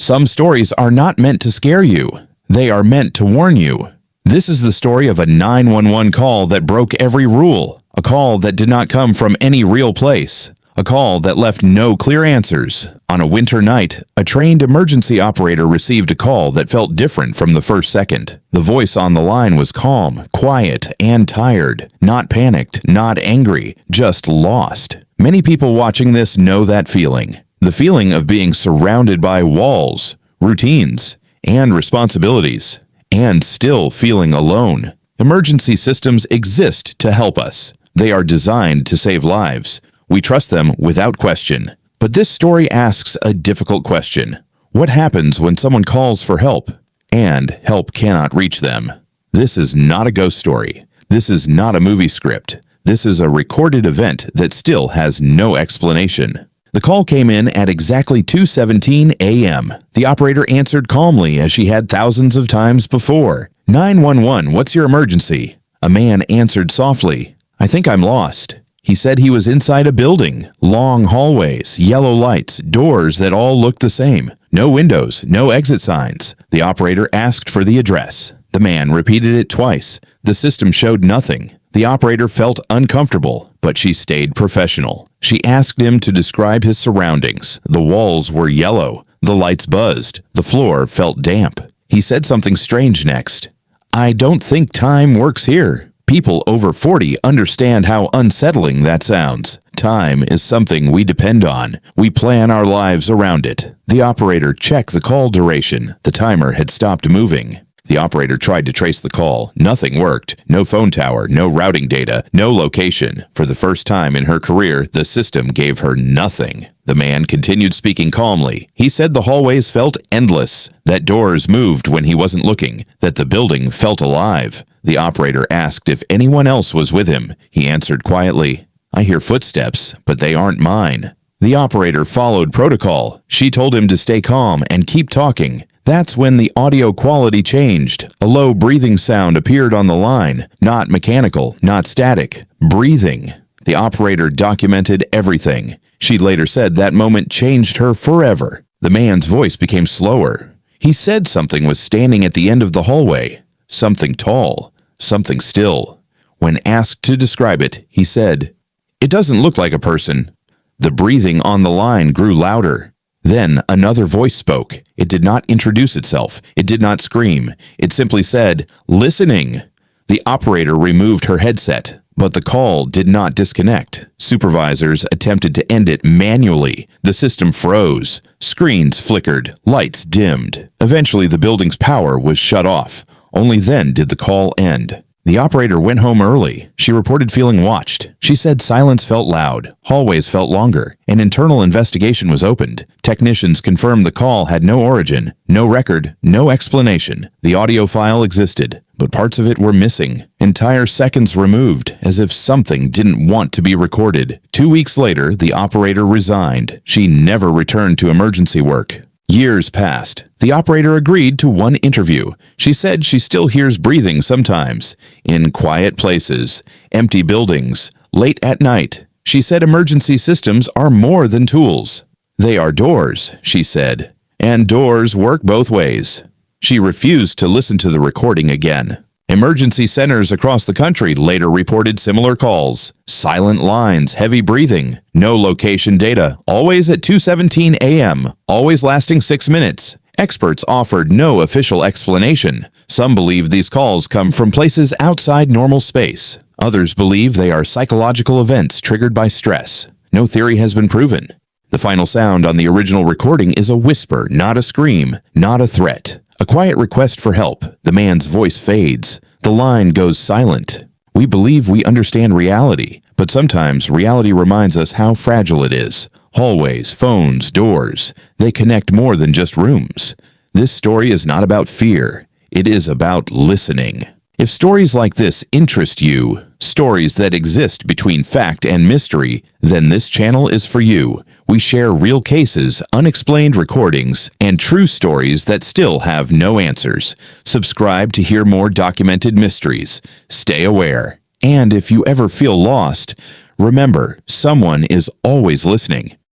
Some stories are not meant to scare you. They are meant to warn you. This is the story of a 911 call that broke every rule, a call that did not come from any real place, a call that left no clear answers. On a winter night, a trained emergency operator received a call that felt different from the first second. The voice on the line was calm, quiet, and tired. Not panicked, not angry, just lost. Many people watching this know that feeling. The feeling of being surrounded by walls, routines, and responsibilities, and still feeling alone. Emergency systems exist to help us. They are designed to save lives. We trust them without question. But this story asks a difficult question. What happens when someone calls for help and help cannot reach them? This is not a ghost story. This is not a movie script. This is a recorded event that still has no explanation. The call came in at exactly 2:17 a.m. The operator answered calmly as she had thousands of times before. 911, what's your emergency? A man answered softly, I think I'm lost. He said he was inside a building. Long hallways, yellow lights, doors that all looked the same. No windows, no exit signs. The operator asked for the address. The man repeated it twice. The system showed nothing. The operator felt uncomfortable, but she stayed professional. She asked him to describe his surroundings. The walls were yellow. The lights buzzed. The floor felt damp. He said something strange next. I don't think time works here. People over 40 understand how unsettling that sounds. Time is something we depend on. We plan our lives around it. The operator checked the call duration. The timer had stopped moving. The operator tried to trace the call. Nothing worked. No phone tower, no routing data, no location. For the first time in her career, the system gave her nothing. The man continued speaking calmly. He said the hallways felt endless, that doors moved when he wasn't looking, that the building felt alive. The operator asked if anyone else was with him. He answered quietly, I hear footsteps, but they aren't mine. The operator followed protocol. She told him to stay calm and keep talking. That's when the audio quality changed. A low breathing sound appeared on the line. Not mechanical, not static. Breathing. The operator documented everything. She later said that moment changed her forever. The man's voice became slower. He said something was standing at the end of the hallway. Something tall. Something still. When asked to describe it, he said, It doesn't look like a person. The breathing on the line grew louder. Then another voice spoke. It did not introduce itself. It did not scream. It simply said, listening. The operator removed her headset, but the call did not disconnect. Supervisors attempted to end it manually. The system froze. Screens flickered. Lights dimmed. Eventually, the building's power was shut off. Only then did the call end. The operator went home early. She reported feeling watched. She said silence felt loud, hallways felt longer. An internal investigation was opened. Technicians confirmed the call had no origin, no record, no explanation. The audio file existed, but parts of it were missing. Entire seconds removed, as if something didn't want to be recorded. 2 weeks later, the operator resigned. She never returned to emergency work. Years passed. The operator agreed to one interview. She said she still hears breathing sometimes, in quiet places, empty buildings, late at night. She said emergency systems are more than tools. They are doors, she said, and doors work both ways. She refused to listen to the recording again. Emergency centers across the country later reported similar calls. Silent lines, heavy breathing, no location data, always at 2:17 a.m., always lasting 6 minutes. Experts offered no official explanation. Some believe these calls come from places outside normal space. Others believe they are psychological events triggered by stress. No theory has been proven. The final sound on the original recording is a whisper, not a scream, not a threat. A quiet request for help. The man's voice fades. The line goes silent. We believe we understand reality, but sometimes reality reminds us how fragile it is. Hallways, phones, doors, they connect more than just rooms. This story is not about fear. It is about listening. If stories like this interest you, stories that exist between fact and mystery, then this channel is for you. We share real cases, unexplained recordings, and true stories that still have no answers. Subscribe to hear more documented mysteries. Stay aware. And if you ever feel lost, remember, someone is always listening.